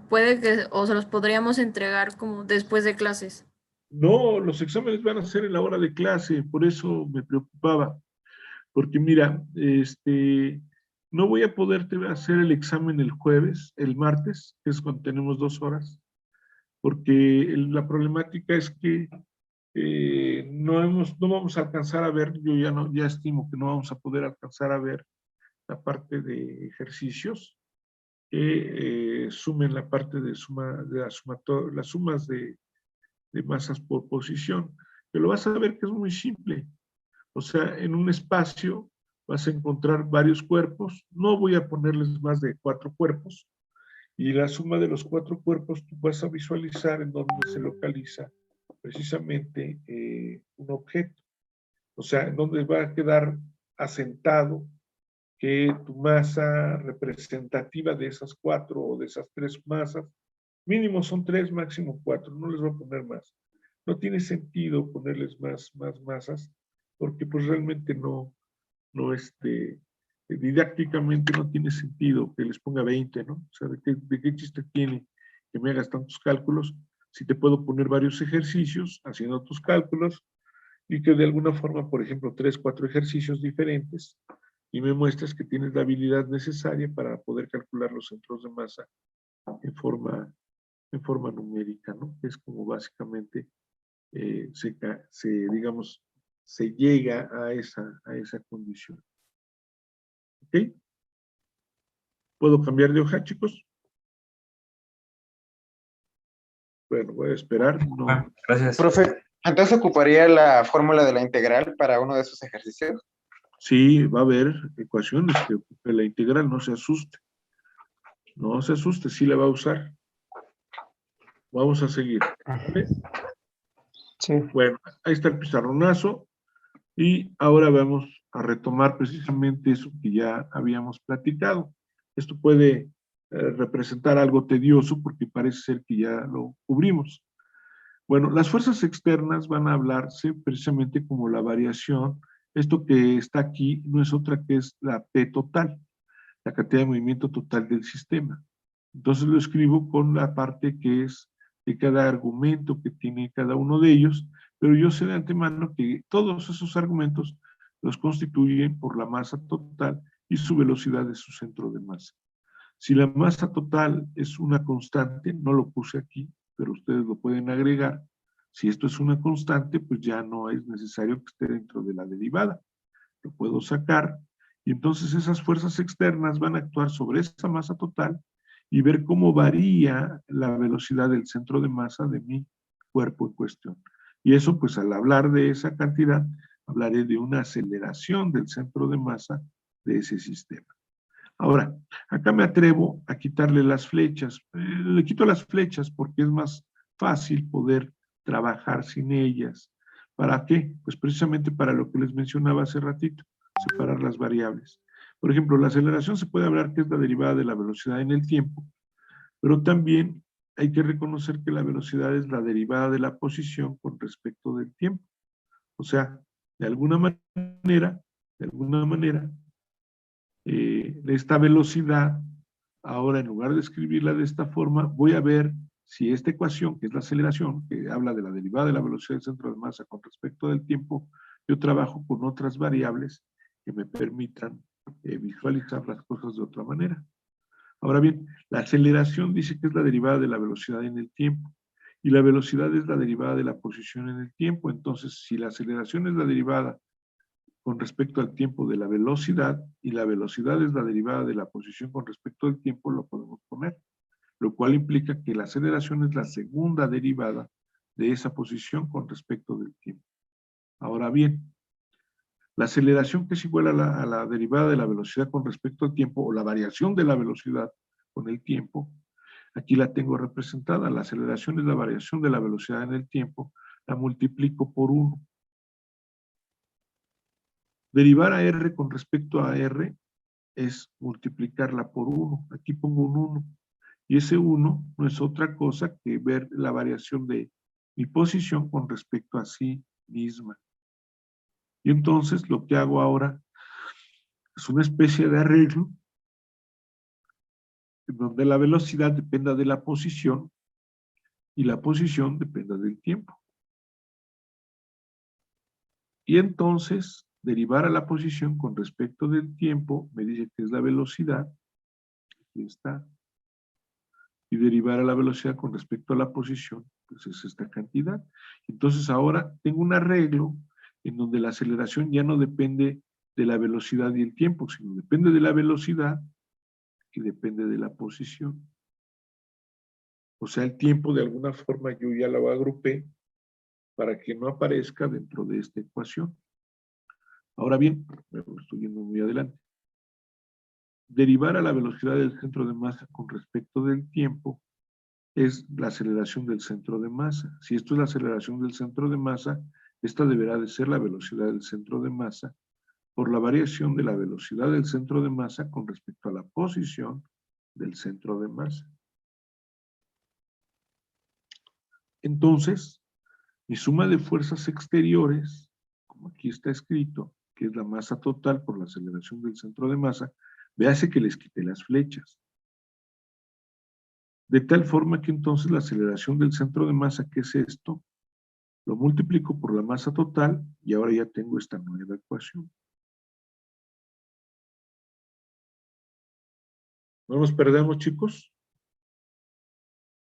o se los podríamos entregar como después de clases? No, los exámenes van a ser en la hora de clase, por eso me preocupaba, porque mira, no voy a poderte hacer el examen el jueves, el martes, que es cuando tenemos 2 horas, porque la problemática es que no vamos a alcanzar a ver, yo ya estimo que no vamos a poder alcanzar a ver la parte de ejercicios que sumen la parte de las sumas de masas por posición. Pero lo vas a ver que es muy simple. O sea, en un espacio vas a encontrar varios cuerpos. No voy a ponerles más de 4 cuerpos. Y la suma de los 4 cuerpos tú vas a visualizar en dónde se localiza precisamente un objeto. O sea, en dónde va a quedar asentado que tu masa representativa de esas 4 o de esas 3 masas, mínimo son 3, máximo 4, no les voy a poner más. No tiene sentido ponerles más masas, porque pues realmente didácticamente no tiene sentido que les ponga 20, ¿no? O sea, ¿de qué chiste tiene que me hagas tantos cálculos si te puedo poner varios ejercicios haciendo tus cálculos y que de alguna forma, por ejemplo, 3, 4 ejercicios diferentes y me muestras que tienes la habilidad necesaria para poder calcular los centros de masa en forma numérica, ¿no? Es como básicamente digamos, se llega a esa condición. ¿Ok? ¿Puedo cambiar de hoja, chicos? Bueno, voy a esperar. No. Ah, gracias. Profe, ¿entonces ocuparía la fórmula de la integral para uno de esos ejercicios? Sí, va a haber ecuaciones que ocupe la integral, no se asuste. No se asuste, sí la va a usar. Vamos a seguir. ¿Vale? Sí. Bueno, ahí está el pizarronazo. Y ahora vamos a retomar precisamente eso que ya habíamos platicado. Esto puede representar algo tedioso porque parece ser que ya lo cubrimos. Bueno, las fuerzas externas van a hablarse precisamente como la variación. Esto que está aquí no es otra que es la P total, la cantidad de movimiento total del sistema. Entonces lo escribo con la parte que es de cada argumento que tiene cada uno de ellos, pero yo sé de antemano que todos esos argumentos los constituyen por la masa total y su velocidad de su centro de masa. Si la masa total es una constante, no lo puse aquí, pero ustedes lo pueden agregar. Si esto es una constante, pues ya no es necesario que esté dentro de la derivada. Lo puedo sacar y entonces esas fuerzas externas van a actuar sobre esa masa total y ver cómo varía la velocidad del centro de masa de mi cuerpo en cuestión. Y eso, pues al hablar de esa cantidad, hablaré de una aceleración del centro de masa de ese sistema. Ahora, acá me atrevo a quitarle las flechas. Le quito las flechas porque es más fácil poder trabajar sin ellas. ¿Para qué? Pues precisamente para lo que les mencionaba hace ratito, separar las variables. Por ejemplo, la aceleración se puede hablar que es la derivada de la velocidad en el tiempo, pero también hay que reconocer que la velocidad es la derivada de la posición con respecto del tiempo. O sea, de alguna manera, esta velocidad, ahora en lugar de escribirla de esta forma, voy a ver si esta ecuación, que es la aceleración, que habla de la derivada de la velocidad del centro de masa con respecto del tiempo, yo trabajo con otras variables que me permitan visualizar las cosas de otra manera. Ahora bien, la aceleración dice que es la derivada de la velocidad en el tiempo. y la velocidad es la derivada de la posición en el tiempo. Entonces, si la aceleración es la derivada con respecto al tiempo de la velocidad, y la velocidad es la derivada de la posición con respecto al tiempo, lo podemos poner, lo cual implica que la aceleración es la segunda derivada de esa posición con respecto del tiempo. Ahora bien, la aceleración, que es igual a la derivada de la velocidad con respecto al tiempo, o la variación de la velocidad con el tiempo, aquí la tengo representada. La aceleración es la variación de la velocidad en el tiempo, la multiplico por 1. Derivar a R con respecto a R es multiplicarla por 1. Aquí pongo un 1. Y ese 1 no es otra cosa que ver la variación de mi posición con respecto a sí misma. Y entonces lo que hago ahora es una especie de arreglo en donde la velocidad dependa de la posición y la posición dependa del tiempo. Y entonces, derivar a la posición con respecto del tiempo me dice que es la velocidad, aquí está, y derivar a la velocidad con respecto a la posición, pues es esta cantidad. Entonces ahora tengo un arreglo en donde la aceleración ya no depende de la velocidad y el tiempo, sino depende de la velocidad y depende de la posición. O sea, el tiempo de alguna forma yo ya lo agrupé para que no aparezca dentro de esta ecuación. Ahora bien, me estoy yendo muy adelante. Derivar a la velocidad del centro de masa con respecto del tiempo es la aceleración del centro de masa. Si esto es la aceleración del centro de masa, esta deberá de ser la velocidad del centro de masa por la variación de la velocidad del centro de masa con respecto a la posición del centro de masa. Entonces, mi suma de fuerzas exteriores, como aquí está escrito, que es la masa total por la aceleración del centro de masa, véase que les quité las flechas. De tal forma que entonces la aceleración del centro de masa, que es esto, lo multiplico por la masa total y ahora ya tengo esta nueva ecuación. ¿No nos perdemos, chicos?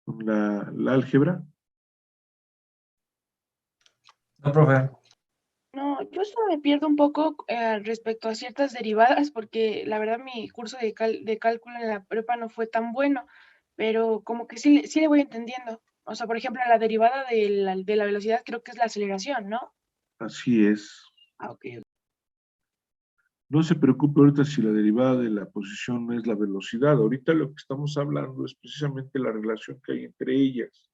Con la álgebra. No, profe. No, yo solo me pierdo un poco respecto a ciertas derivadas, porque la verdad mi curso de cálculo en la prepa no fue tan bueno, pero como que sí le voy entendiendo. O sea, por ejemplo, la derivada de la velocidad creo que es la aceleración, ¿no? Así es. Ah, ok. No se preocupe ahorita si la derivada de la posición no es la velocidad. Ahorita lo que estamos hablando es precisamente la relación que hay entre ellas.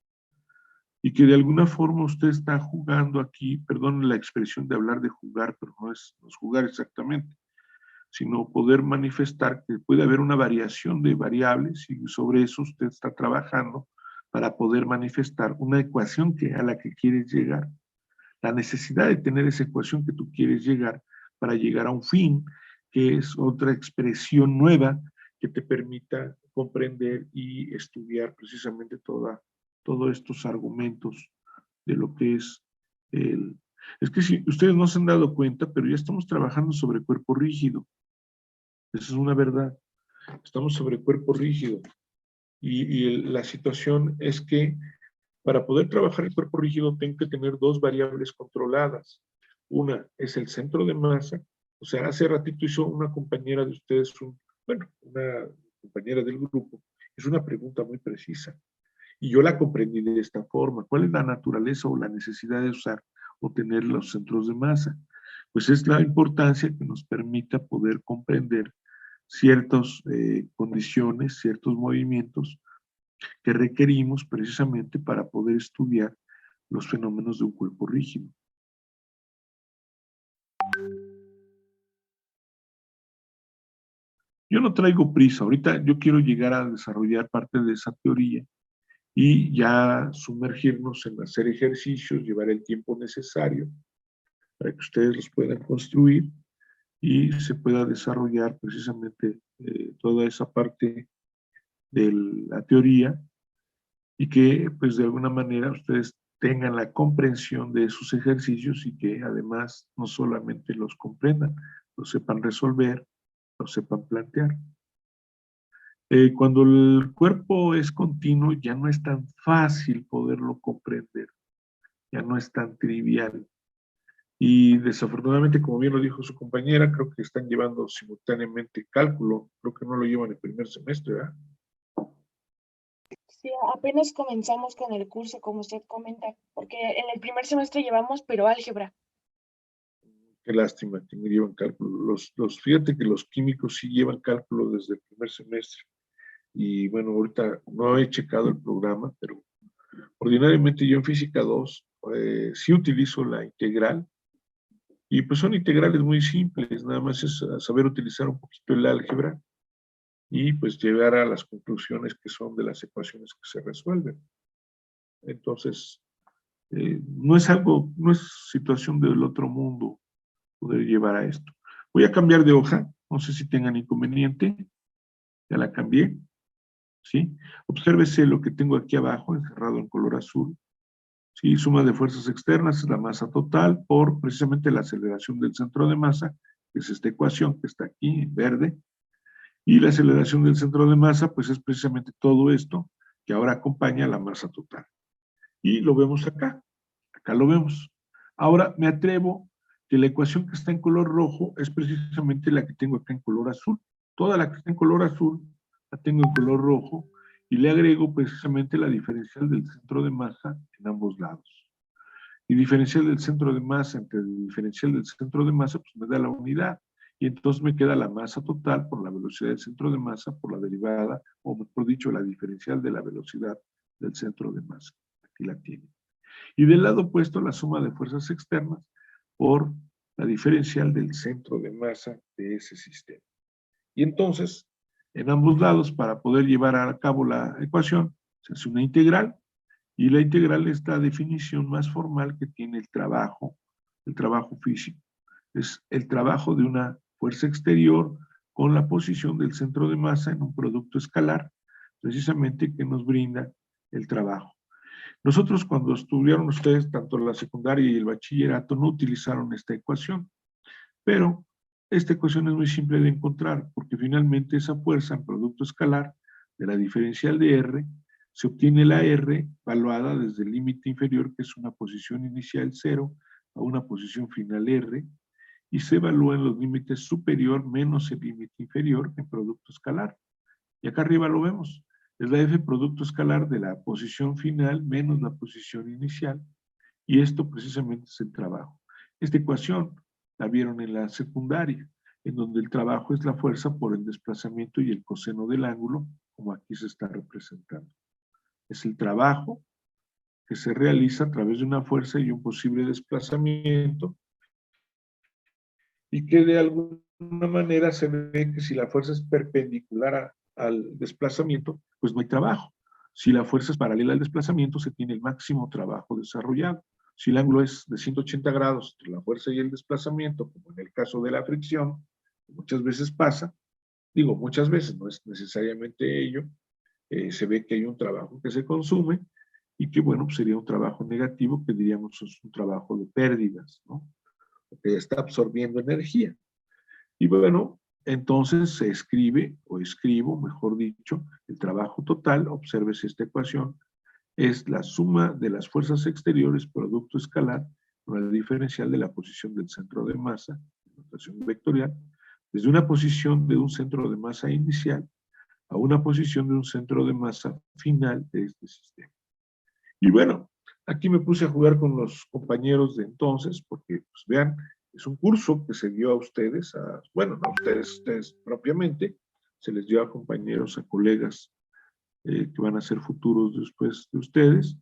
Y que de alguna forma usted está jugando aquí, perdón la expresión de hablar de jugar, pero no es jugar exactamente, sino poder manifestar que puede haber una variación de variables y sobre eso usted está trabajando para poder manifestar una ecuación a la que quieres llegar. La necesidad de tener esa ecuación que tú quieres llegar para llegar a un fin, que es otra expresión nueva que te permita comprender y estudiar precisamente todos estos argumentos de lo que es el... Es que si ustedes no se han dado cuenta, pero ya estamos trabajando sobre cuerpo rígido. Esa es una verdad. Estamos sobre cuerpo rígido. Y la situación es que para poder trabajar el cuerpo rígido tengo que tener dos variables controladas. Una es el centro de masa. O sea, hace ratito hizo una compañera de ustedes, una compañera del grupo, es una pregunta muy precisa. Y yo la comprendí de esta forma. ¿Cuál es la naturaleza o la necesidad de usar o tener los centros de masa? Pues es la importancia que nos permita poder comprender ciertas condiciones, ciertos movimientos que requerimos precisamente para poder estudiar los fenómenos de un cuerpo rígido. Yo no traigo prisa, ahorita yo quiero llegar a desarrollar parte de esa teoría y ya sumergirnos en hacer ejercicios, llevar el tiempo necesario para que ustedes los puedan construir y se pueda desarrollar precisamente toda esa parte de la teoría y que pues de alguna manera ustedes tengan la comprensión de esos ejercicios y que además no solamente los comprendan, los sepan resolver, los sepan plantear. Cuando el cuerpo es continuo, ya no es tan fácil poderlo comprender, ya no es tan trivial. Y desafortunadamente, como bien lo dijo su compañera, creo que están llevando simultáneamente cálculo, creo que no lo llevan el primer semestre, ¿verdad? Sí, apenas comenzamos con el curso, como usted comenta, porque en el primer semestre llevamos, pero álgebra. Qué lástima que no llevan cálculo. Fíjate que los químicos sí llevan cálculo desde el primer semestre. Y bueno, ahorita no he checado el programa, pero ordinariamente yo en Física 2 sí utilizo la integral. Y pues son integrales muy simples, nada más es saber utilizar un poquito el álgebra y pues llegar a las conclusiones que son de las ecuaciones que se resuelven. Entonces, no es situación del otro mundo poder llevar a esto. Voy a cambiar de hoja, no sé si tengan inconveniente, ya la cambié, ¿sí? Obsérvese lo que tengo aquí abajo, encerrado en color azul, ¿sí? Suma de fuerzas externas es la masa total por precisamente la aceleración del centro de masa, que es esta ecuación que está aquí en verde, y la aceleración del centro de masa, pues es precisamente todo esto que ahora acompaña a la masa total. Y lo vemos acá lo vemos. Ahora me atrevo que la ecuación que está en color rojo es precisamente la que tengo acá en color azul. Toda la que está en color azul la tengo en color rojo y le agrego precisamente la diferencial del centro de masa en ambos lados. Y diferencial del centro de masa entre el diferencial del centro de masa, pues me da la unidad. Y entonces me queda la masa total por la velocidad del centro de masa, por la derivada, o mejor dicho, la diferencial de la velocidad del centro de masa. Aquí la tiene. Y del lado opuesto, la suma de fuerzas externas por la diferencial del centro de masa de ese sistema. Y entonces, en ambos lados, para poder llevar a cabo la ecuación, se hace una integral, y la integral es la definición más formal que tiene el trabajo físico. Es el trabajo de una fuerza exterior con la posición del centro de masa en un producto escalar, precisamente que nos brinda el trabajo. Nosotros cuando estudiaron ustedes, tanto la secundaria y el bachillerato, no utilizaron esta ecuación, pero esta ecuación es muy simple de encontrar, porque finalmente esa fuerza en producto escalar de la diferencial de R, se obtiene la R evaluada desde el límite inferior, que es una posición inicial 0, a una posición final R, y se evalúa en los límites superior menos el límite inferior en producto escalar. Y acá arriba lo vemos. Es la F producto escalar de la posición final menos la posición inicial. Y esto precisamente es el trabajo. Esta ecuación la vieron en la secundaria, en donde el trabajo es la fuerza por el desplazamiento y el coseno del ángulo, como aquí se está representando. Es el trabajo que se realiza a través de una fuerza y un posible desplazamiento, y que de alguna manera se ve que si la fuerza es perpendicular al desplazamiento, pues no hay trabajo. Si la fuerza es paralela al desplazamiento, se tiene el máximo trabajo desarrollado. Si el ángulo es de 180 grados entre la fuerza y el desplazamiento, como en el caso de la fricción, muchas veces pasa, digo muchas veces, no es necesariamente ello, se ve que hay un trabajo que se consume y que, bueno, pues sería un trabajo negativo, que diríamos es un trabajo de pérdidas, ¿no? Porque está absorbiendo energía. Y bueno, entonces se escribe, o escribo, mejor dicho, el trabajo total, obsérvese esta ecuación, es la suma de las fuerzas exteriores producto escalar con la diferencial de la posición del centro de masa, notación vectorial, desde una posición de un centro de masa inicial a una posición de un centro de masa final de este sistema. Y bueno, aquí me puse a jugar con los compañeros de entonces, porque, pues vean, es un curso que se dio a ustedes, bueno, no a ustedes propiamente, se les dio a compañeros, a colegas que van a ser futuros después de ustedes,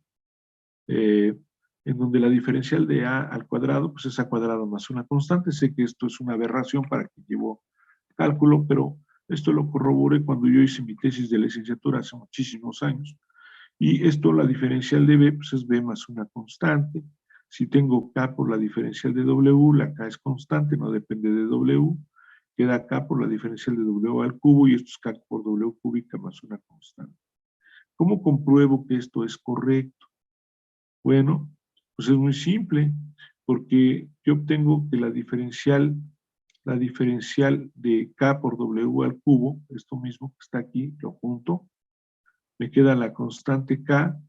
en donde la diferencial de A al cuadrado, pues es A cuadrado más una constante. Sé que esto es una aberración para quien llevó cálculo, pero esto lo corroboré cuando yo hice mi tesis de licenciatura hace muchísimos años. Y esto, la diferencial de B, pues es B más una constante. Si tengo K por la diferencial de W, la K es constante, no depende de W. Queda K por la diferencial de W al cubo, y esto es K por W cúbica más una constante. ¿Cómo compruebo que esto es correcto? Bueno, pues es muy simple, porque yo obtengo que la diferencial la diferencial de K por W al cubo, esto mismo que está aquí, lo junto, me queda la constante K,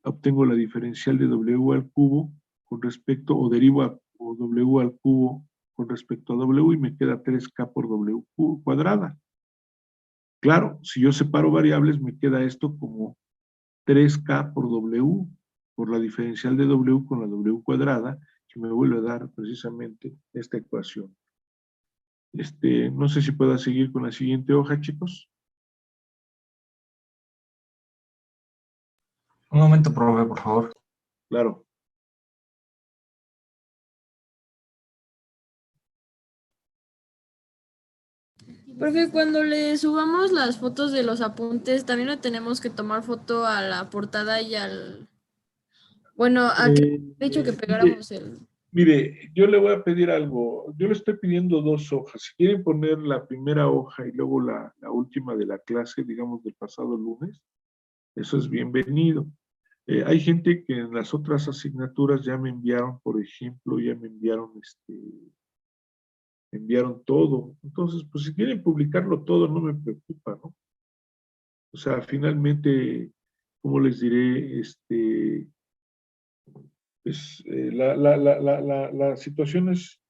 obtengo la diferencial de W al cubo con respecto, o derivo a o W al cubo con respecto a W y me queda 3K por W cuadrada. Claro, si yo separo variables me queda esto como 3K por W, por la diferencial de W con la W cuadrada, que me vuelve a dar precisamente esta ecuación. No sé si pueda seguir con la siguiente hoja, chicos. Un momento, profe, por favor. Claro. Profe, cuando le subamos las fotos de los apuntes, también le tenemos que tomar foto a la portada y al... Bueno, a que dicho que pegáramos el... Mire, yo le voy a pedir algo. Yo le estoy pidiendo 2 hojas. Si quieren poner la primera hoja y luego la última de la clase, digamos, del pasado lunes, eso es bienvenido. Hay gente que en las otras asignaturas ya me enviaron, por ejemplo, ya me enviaron todo. Entonces, pues si quieren publicarlo todo, no me preocupa, ¿no? O sea, finalmente, ¿cómo les diré? Pues, la situación es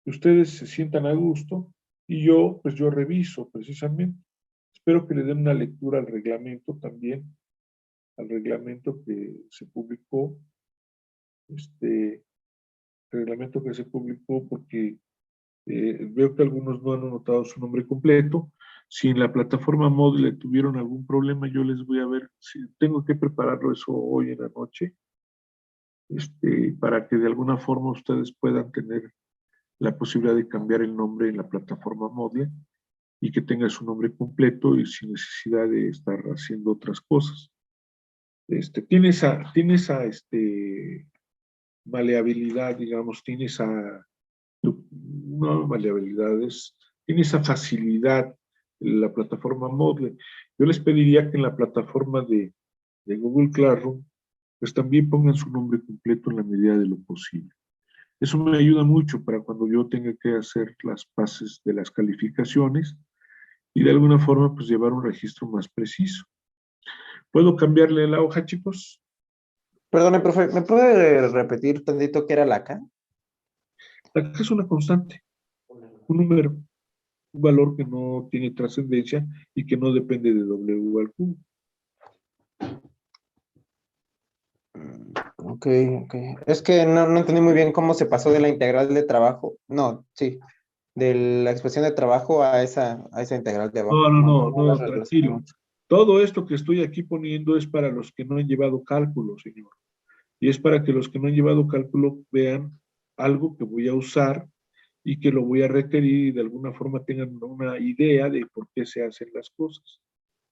que ustedes se sientan a gusto y yo, pues yo reviso precisamente. Espero que le den una lectura al reglamento también, al reglamento que se publicó, reglamento que se publicó porque veo que algunos no han anotado su nombre completo. Si en la plataforma Moodle tuvieron algún problema, yo les voy a ver si tengo que prepararlo eso hoy en la noche, para que de alguna forma ustedes puedan tener la posibilidad de cambiar el nombre en la plataforma Moodle y que tenga su nombre completo y sin necesidad de estar haciendo otras cosas. Tiene esa maleabilidad, digamos, tiene esa, no maleabilidades, tiene esa facilidad en la plataforma Moodle. Yo les pediría que en la plataforma de Google Classroom, pues también pongan su nombre completo en la medida de lo posible. Eso me ayuda mucho para cuando yo tenga que hacer las pases de las calificaciones y de alguna forma pues llevar un registro más preciso. ¿Puedo cambiarle la hoja, chicos? Perdone, profe, ¿me puede repetir tantito qué era la K? La K es una constante, un número, un valor que no tiene trascendencia y que no depende de W al cubo. Ok. Es que no entendí muy bien cómo se pasó de la integral de trabajo. No, sí. De la expresión de trabajo a esa integral de abajo. No, las tranquilo. relacionamos. Todo esto que estoy aquí poniendo es para los que no han llevado cálculo, señor. Y es para que los que no han llevado cálculo vean algo que voy a usar y que lo voy a requerir y de alguna forma tengan una idea de por qué se hacen las cosas.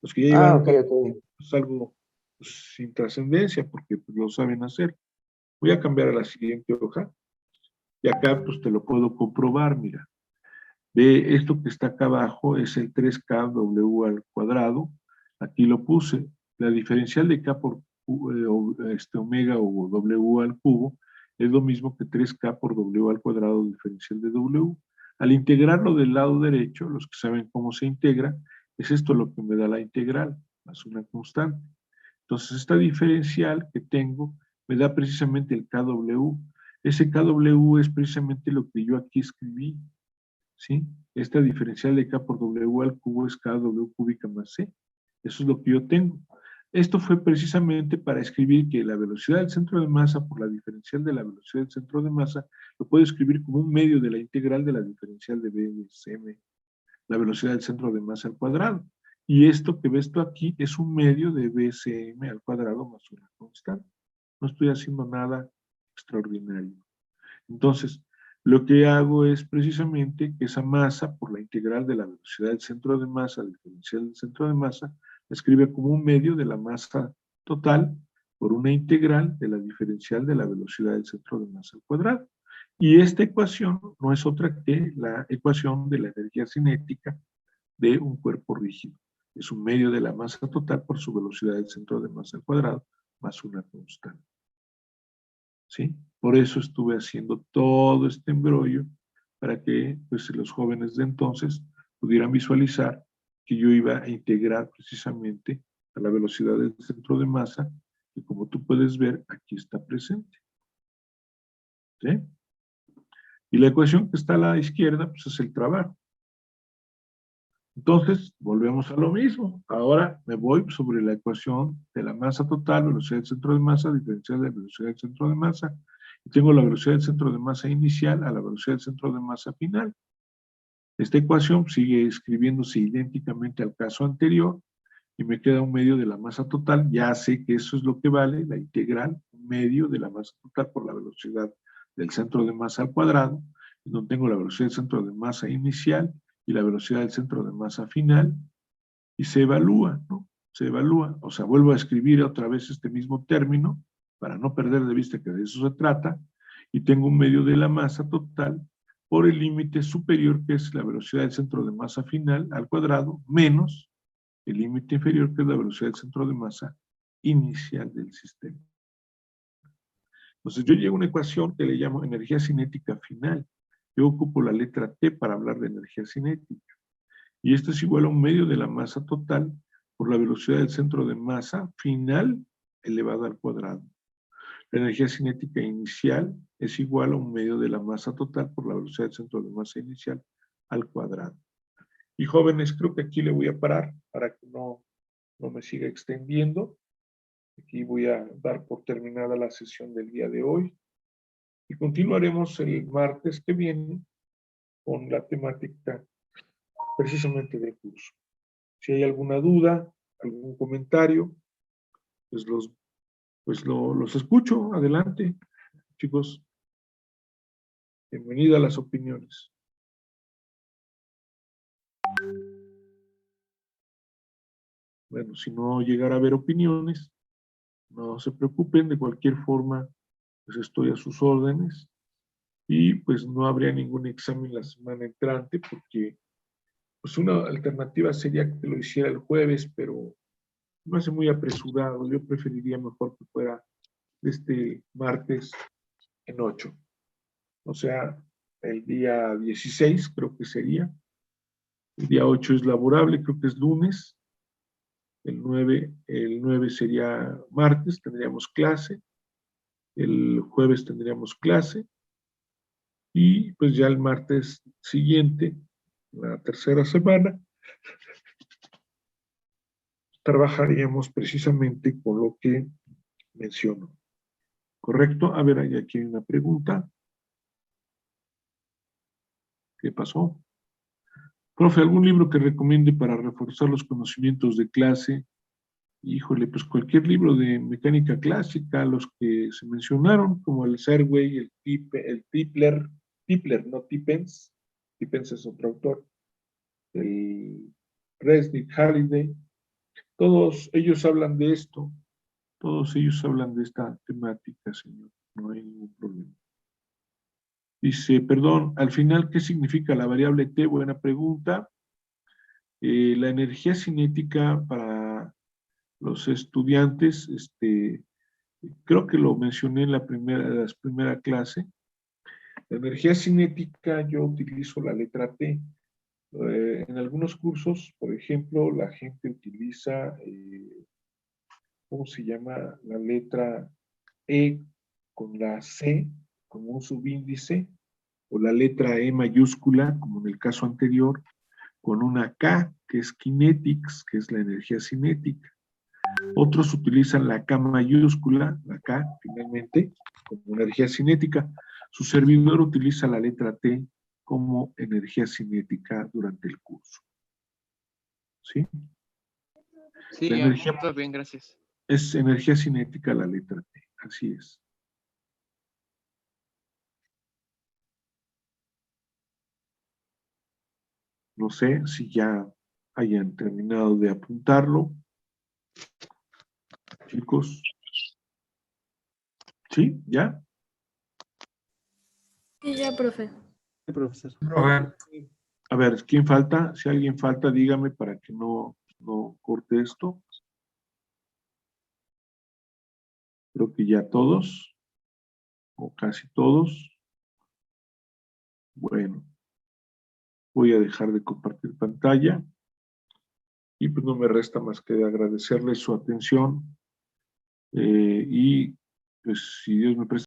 Los que ya llevaron Ok. es algo pues, sin trascendencia porque pues, lo saben hacer. Voy a cambiar a la siguiente hoja y acá pues te lo puedo comprobar, mira. Ve, esto que está acá abajo es el 3KW al cuadrado. Aquí lo puse. La diferencial de K por omega o W al cubo es lo mismo que 3K por W al cuadrado diferencial de W. Al integrarlo del lado derecho, los que saben cómo se integra, es esto lo que me da la integral, más una constante. Entonces, esta diferencial que tengo me da precisamente el KW. Ese KW es precisamente lo que yo aquí escribí, ¿sí? Esta diferencial de K por W al cubo es KW cúbica más C. Eso es lo que yo tengo. Esto fue precisamente para escribir que la velocidad del centro de masa por la diferencial de la velocidad del centro de masa lo puedo escribir como un medio de la integral de la diferencial de BSM, la velocidad del centro de masa al cuadrado. Y esto que ves tú aquí es un medio de BSM al cuadrado más una constante. No estoy haciendo nada extraordinario. Entonces, lo que hago es precisamente que esa masa, por la integral de la velocidad del centro de masa, diferencial del centro de masa, la escribe como un medio de la masa total por una integral de la diferencial de la velocidad del centro de masa al cuadrado. Y esta ecuación no es otra que la ecuación de la energía cinética de un cuerpo rígido. Es un medio de la masa total por su velocidad del centro de masa al cuadrado más una constante. ¿Sí? Por eso estuve haciendo todo este embrollo para que pues, los jóvenes de entonces pudieran visualizar que yo iba a integrar precisamente a la velocidad del centro de masa, que como tú puedes ver, aquí está presente. ¿Sí? Y la ecuación que está a la izquierda, pues es el trabajo. Entonces, volvemos a lo mismo. Ahora me voy sobre la ecuación de la masa total, velocidad del centro de masa, diferencial de la velocidad del centro de masa, y tengo la velocidad del centro de masa inicial a la velocidad del centro de masa final. Esta ecuación sigue escribiéndose idénticamente al caso anterior, y me queda un medio de la masa total. Ya sé que eso es lo que vale, la integral, un medio de la masa total por la velocidad del centro de masa al cuadrado, en donde tengo la velocidad del centro de masa inicial y la velocidad del centro de masa final, y se evalúa, ¿no? Se evalúa, o sea, vuelvo a escribir otra vez este mismo término, para no perder de vista que de eso se trata, y tengo un medio de la masa total por el límite superior, que es la velocidad del centro de masa final al cuadrado, menos el límite inferior, que es la velocidad del centro de masa inicial del sistema. Entonces yo llego a una ecuación que le llamo energía cinética final. Yo ocupo la letra T para hablar de energía cinética. Y esto es igual a un medio de la masa total por la velocidad del centro de masa final elevado al cuadrado. La energía cinética inicial es igual a un medio de la masa total por la velocidad del centro de masa inicial al cuadrado. Y jóvenes, creo que aquí le voy a parar para que no me siga extendiendo. Aquí voy a dar por terminada la sesión del día de hoy. Y continuaremos el martes que viene con la temática precisamente del curso. Si hay alguna duda, algún comentario, pues los escucho. Adelante, chicos. Bienvenida a las opiniones. Bueno, si no llegara a haber opiniones, no se preocupen, de cualquier forma, pues estoy a sus órdenes. Y pues no habría ningún examen la semana entrante, porque pues una alternativa sería que lo hiciera el jueves, pero me hace muy apresurado. Yo preferiría mejor que fuera este martes en 8. O sea, el día 16 creo que sería. El día 8 es laborable, creo que es lunes. El 9 sería martes, tendríamos clase. El jueves tendríamos clase. Y pues ya el martes siguiente, la tercera semana, trabajaríamos precisamente con lo que menciono. ¿Correcto? A ver, aquí hay una pregunta. ¿Qué pasó? Profe, ¿algún libro que recomiende para reforzar los conocimientos de clase? Híjole, pues cualquier libro de mecánica clásica, los que se mencionaron, como el Serway, el Tipler, no Tippens. Tippens es otro autor. El Resnick, Halliday. Todos ellos hablan de esto. Todos ellos hablan de esta temática, señor. No hay ningún problema. Dice, perdón, al final, ¿qué significa la variable T? Buena pregunta. La energía cinética para los estudiantes, creo que lo mencioné en la primera clase. La energía cinética, yo utilizo la letra T. En algunos cursos, por ejemplo, la gente utiliza, ¿cómo se llama? La letra E con la C como un subíndice, o la letra E mayúscula, como en el caso anterior, con una K, que es kinetics, que es la energía cinética. Otros utilizan la K mayúscula, la K, finalmente, como energía cinética. Su servidor utiliza la letra T como energía cinética durante el curso. ¿Sí? Sí, La energía, todo bien, gracias. es energía cinética la letra T, así es. No sé si ya hayan terminado de apuntarlo. Chicos. ¿Sí? ¿Ya? Sí, ya, profe. Sí, profesor. Profe, A ver, ¿quién falta? Si alguien falta, dígame para que no corte esto. Creo que ya todos, o casi todos. Bueno. Voy a dejar de compartir pantalla. Y pues no me resta más que agradecerles su atención. Y pues si Dios me presta